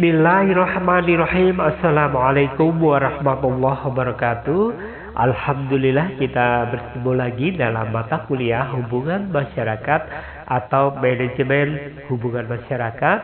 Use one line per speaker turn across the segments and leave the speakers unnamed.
Bismillahirrahmanirrahim. Assalamualaikum warahmatullahi wabarakatuh. Alhamdulillah kita bertemu lagi dalam mata kuliah hubungan masyarakat atau manajemen hubungan masyarakat.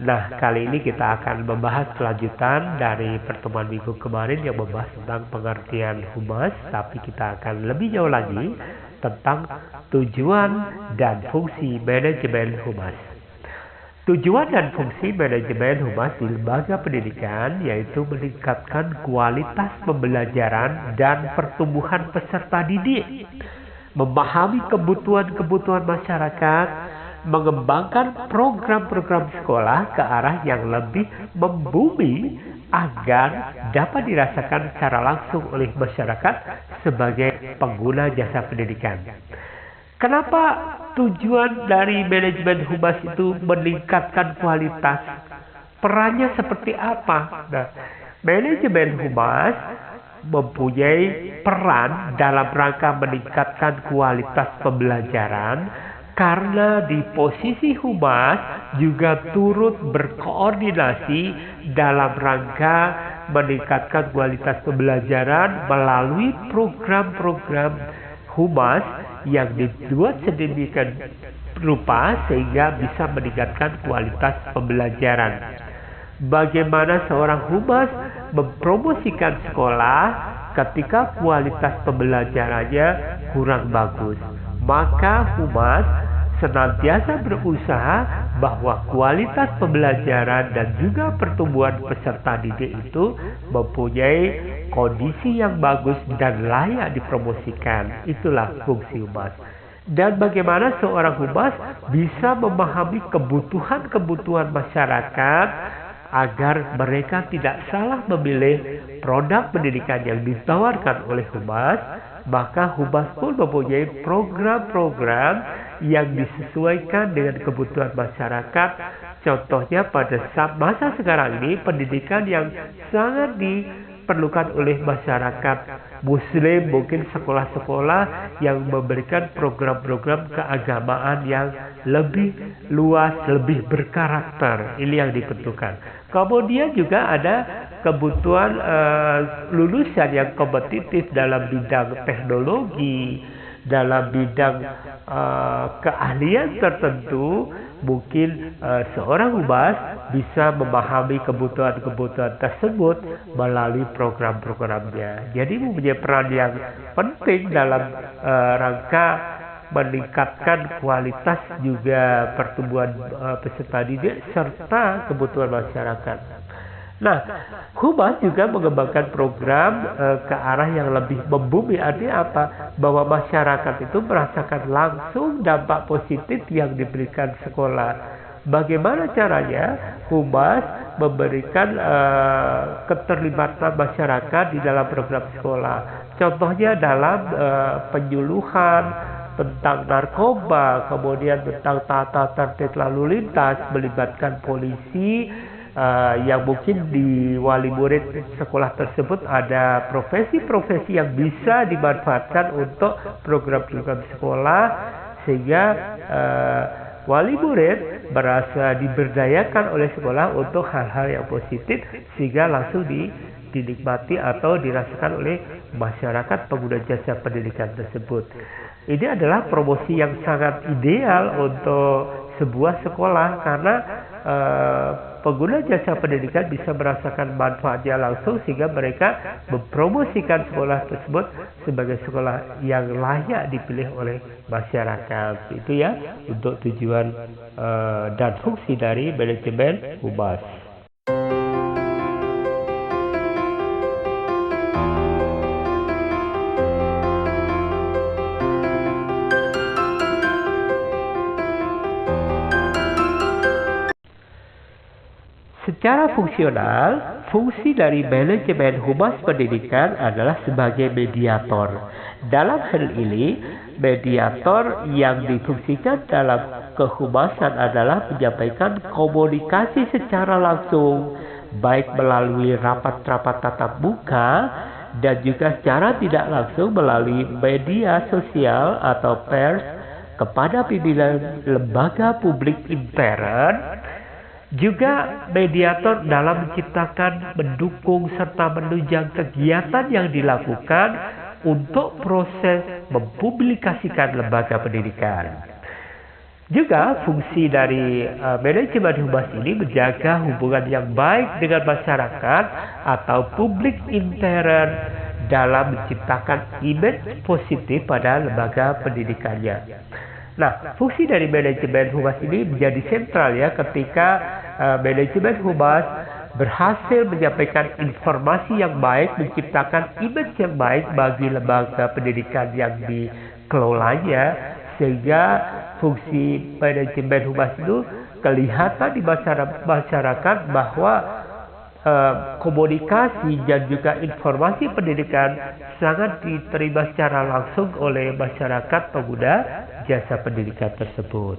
Nah, kali ini kita akan membahas kelanjutan dari pertemuan minggu kemarin yang membahas tentang pengertian humas, tapi kita akan lebih jauh lagi tentang tujuan dan fungsi manajemen humas. Tujuan dan fungsi manajemen humas di lembaga pendidikan yaitu meningkatkan kualitas pembelajaran dan pertumbuhan peserta didik, memahami kebutuhan-kebutuhan masyarakat, mengembangkan program-program sekolah ke arah yang lebih membumi agar dapat dirasakan secara langsung oleh masyarakat sebagai pengguna jasa pendidikan. Kenapa tujuan dari manajemen humas itu meningkatkan kualitas? Perannya seperti apa? Nah, manajemen humas mempunyai peran dalam rangka meningkatkan kualitas pembelajaran karena di posisi humas juga turut berkoordinasi dalam rangka meningkatkan kualitas pembelajaran melalui program-program humas yang dibuat sedemikian rupa sehingga bisa meningkatkan kualitas pembelajaran. Bagaimana seorang humas mempromosikan sekolah ketika kualitas pembelajarannya kurang bagus? Maka humas senantiasa berusaha bahwa kualitas pembelajaran dan juga pertumbuhan peserta didik itu mempunyai kondisi yang bagus dan layak dipromosikan. Itulah fungsi humas. Dan bagaimana seorang humas bisa memahami kebutuhan-kebutuhan masyarakat agar mereka tidak salah memilih produk pendidikan yang ditawarkan oleh humas, maka humas pun mempunyai program-program yang disesuaikan dengan kebutuhan masyarakat. Contohnya pada masa sekarang ini pendidikan yang sangat diperlukan oleh masyarakat muslim, mungkin sekolah-sekolah yang memberikan program-program keagamaan yang lebih luas, lebih berkarakter. Ini yang diperlukan. Kemudian juga ada kebutuhan lulusan yang kompetitif dalam bidang teknologi, dalam bidang keahlian tertentu. Mungkin seorang humas bisa memahami kebutuhan-kebutuhan tersebut melalui program-programnya. Jadi mempunyai peran yang penting dalam rangka meningkatkan kualitas juga pertumbuhan peserta didik serta kebutuhan masyarakat. Nah, humas juga mengembangkan program ke arah yang lebih membumi. Artinya apa? Bahwa masyarakat itu merasakan langsung dampak positif yang diberikan sekolah. Bagaimana caranya humas memberikan keterlibatan masyarakat di dalam program sekolah? Contohnya dalam penyuluhan tentang narkoba, kemudian tentang tata tertib lalu lintas, melibatkan polisi, yang mungkin di wali murid sekolah tersebut ada profesi-profesi yang bisa dimanfaatkan untuk program-program sekolah sehingga wali murid merasa diberdayakan oleh sekolah untuk hal-hal yang positif sehingga langsung dinikmati atau dirasakan oleh masyarakat pengguna jasa pendidikan tersebut. Ini adalah promosi yang sangat ideal untuk sebuah sekolah karena pengguna jasa pendidikan bisa merasakan manfaatnya langsung sehingga mereka mempromosikan sekolah tersebut sebagai sekolah yang layak dipilih oleh masyarakat. Itu ya untuk tujuan dan fungsi dari manajemen humas. Secara fungsional, fungsi dari manajemen humas pendidikan adalah sebagai mediator. Dalam hal ini, mediator yang difungsikan dalam kehumasan adalah menyampaikan komunikasi secara langsung, baik melalui rapat-rapat tatap muka dan juga secara tidak langsung melalui media sosial atau pers kepada pimpinan lembaga publik intern Juga mediator dalam menciptakan, mendukung, serta menunjang kegiatan yang dilakukan untuk proses mempublikasikan lembaga pendidikan. Juga fungsi dari manajemen humas ini menjaga hubungan yang baik dengan masyarakat atau publik intern dalam menciptakan image positif pada lembaga pendidikannya. Nah, fungsi dari manajemen humas ini menjadi sentral ya ketika manajemen humas berhasil menyampaikan informasi yang baik, menciptakan image yang baik bagi lembaga pendidikan yang dikelolanya, sehingga fungsi manajemen humas itu kelihatan di masyarakat bahwa komunikasi dan juga informasi pendidikan sangat diterima secara langsung oleh masyarakat pengguna jasa pendidikan tersebut.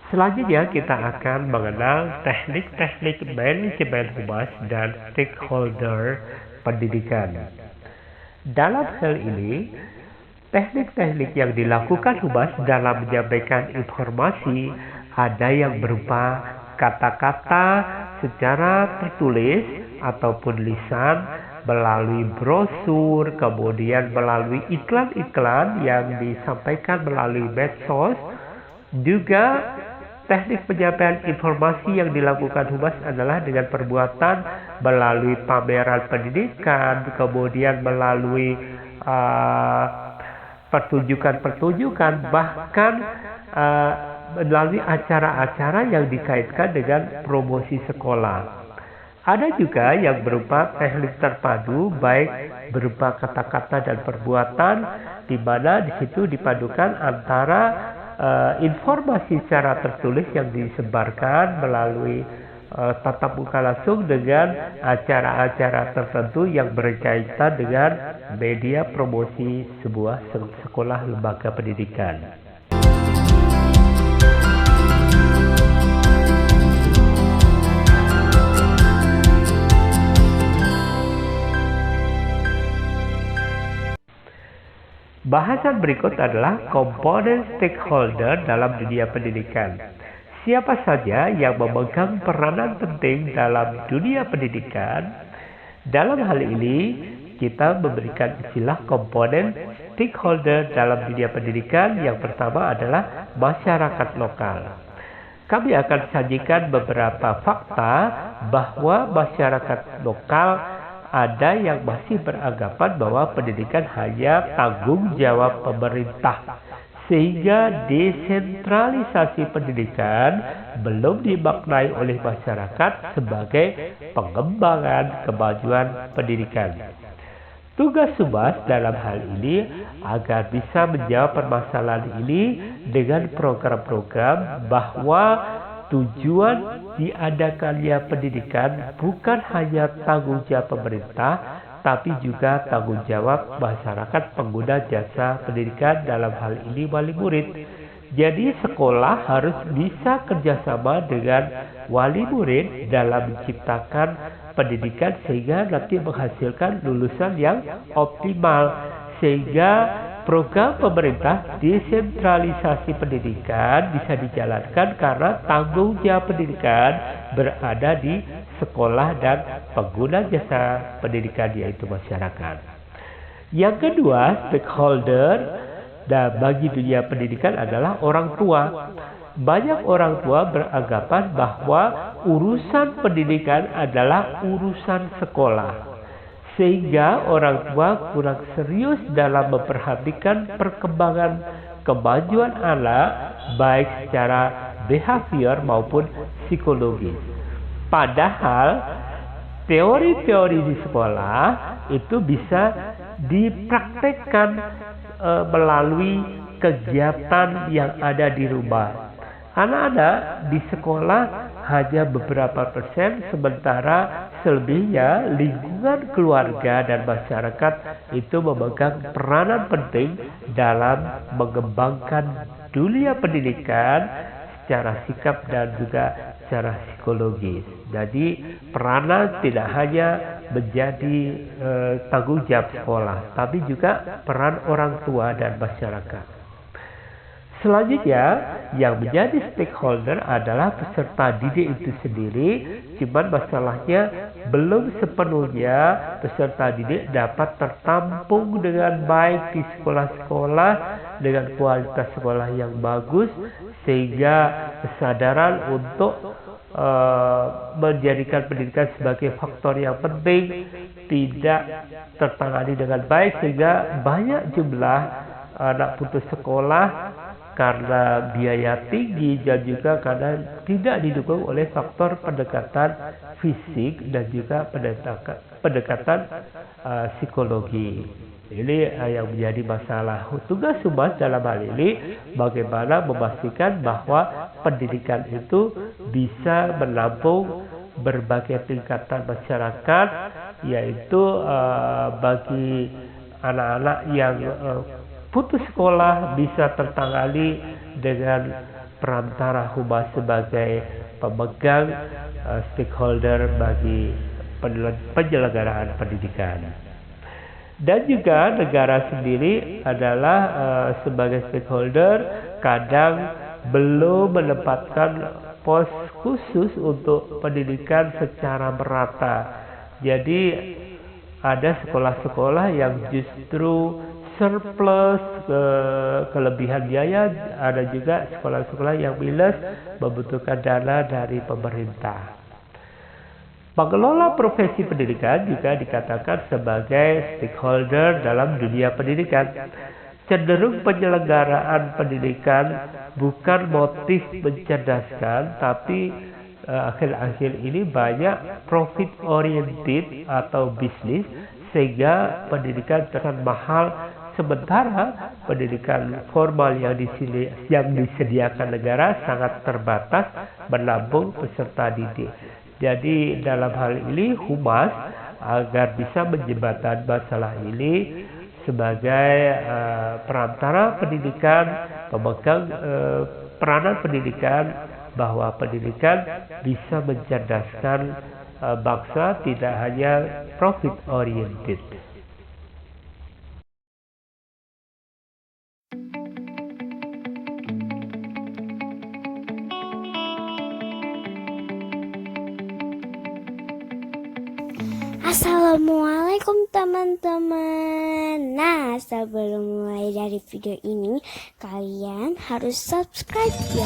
Selanjutnya kita akan mengenal teknik-teknik manajemen humas dan stakeholder pendidikan. Dalam hal ini, teknik-teknik yang dilakukan humas dalam menyampaikan informasi ada yang berupa kata-kata secara tertulis ataupun lisan, melalui brosur, kemudian melalui iklan-iklan yang disampaikan melalui medsos. Juga teknik penyampaian informasi yang dilakukan humas adalah dengan perbuatan melalui pameran pendidikan, kemudian melalui pertunjukan-pertunjukan, bahkan melalui acara-acara yang dikaitkan dengan promosi sekolah. Ada juga yang berupa teknik terpadu, baik berupa kata-kata dan perbuatan, di mana di situ dipadukan antara informasi secara tertulis yang disebarkan melalui tatap muka langsung dengan acara-acara tertentu yang berkaitan dengan media promosi sebuah sekolah lembaga pendidikan. Bahasan berikut adalah komponen stakeholder dalam dunia pendidikan. Siapa saja yang memegang peranan penting dalam dunia pendidikan? Dalam hal ini, kita memberikan istilah komponen stakeholder dalam dunia pendidikan. Yang pertama adalah masyarakat lokal. Kami akan sajikan beberapa fakta bahwa masyarakat lokal ada yang masih beranggapan bahwa pendidikan hanya tanggung jawab pemerintah, sehingga desentralisasi pendidikan belum dimaknai oleh masyarakat sebagai pengembangan kemajuan pendidikan. Tugas humas dalam hal ini agar bisa menjawab permasalahan ini dengan program-program bahwa tujuan diadakannya pendidikan bukan hanya tanggung jawab pemerintah, tapi juga tanggung jawab masyarakat pengguna jasa pendidikan, dalam hal ini wali murid. Jadi sekolah harus bisa kerjasama dengan wali murid dalam menciptakan pendidikan sehingga nanti menghasilkan lulusan yang optimal, sehingga program pemerintah desentralisasi pendidikan bisa dijalankan karena tanggung jawab pendidikan berada di sekolah dan pengguna jasa pendidikan, yaitu masyarakat. Yang kedua, stakeholder bagi dunia pendidikan adalah orang tua. Banyak orang tua beranggapan bahwa urusan pendidikan adalah urusan sekolah, sehingga orang tua kurang serius dalam memperhatikan perkembangan kemajuan anak, baik secara behavior maupun psikologis. Padahal teori-teori di sekolah itu bisa dipraktekkan melalui kegiatan yang ada di rumah. Anak-anak di sekolah hanya beberapa persen, sementara selebihnya lingkungan keluarga dan masyarakat itu memegang peranan penting dalam mengembangkan dunia pendidikan secara sikap dan juga secara psikologis. Jadi peranan tidak hanya menjadi tanggung jawab sekolah, tapi juga peran orang tua dan masyarakat. Selanjutnya, yang menjadi stakeholder adalah peserta didik itu sendiri. Cuman masalahnya belum sepenuhnya peserta didik dapat tertampung dengan baik di sekolah-sekolah dengan kualitas sekolah yang bagus, sehingga kesadaran untuk menjadikan pendidikan sebagai faktor yang penting tidak tertangani dengan baik, sehingga banyak jumlah anak putus sekolah karena biaya tinggi dan juga karena tidak didukung oleh faktor pendekatan fisik dan juga pendekatan psikologi. Ini yang menjadi masalah. Tugas Humas dalam hal ini bagaimana memastikan bahwa pendidikan itu bisa menampung berbagai tingkatan masyarakat, yaitu bagi anak-anak yang putus sekolah bisa tertangani dengan perantara Humas sebagai pemegang stakeholder bagi penyelenggaraan pendidikan. Dan juga negara sendiri adalah sebagai stakeholder kadang belum menempatkan pos khusus untuk pendidikan secara merata. Jadi ada sekolah-sekolah yang justru surplus kelebihan biaya, ada juga sekolah-sekolah yang minus membutuhkan dana dari pemerintah. Pengelola profesi pendidikan juga dikatakan sebagai stakeholder dalam dunia pendidikan. Cenderung penyelenggaraan pendidikan bukan motif mencerdaskan, tapi akhir-akhir ini banyak profit oriented atau bisnis, sehingga pendidikan terkesan mahal. Sementara pendidikan formal yang disediakan negara sangat terbatas menampung peserta didik. Jadi dalam hal ini Humas agar bisa menjembatani masalah ini sebagai perantara pendidikan, pemegang peranan pendidikan, bahwa pendidikan bisa mencerdaskan bangsa, tidak hanya profit oriented.
Assalamualaikum teman-teman. Nah, sebelum mulai dari video ini, kalian harus subscribe ya.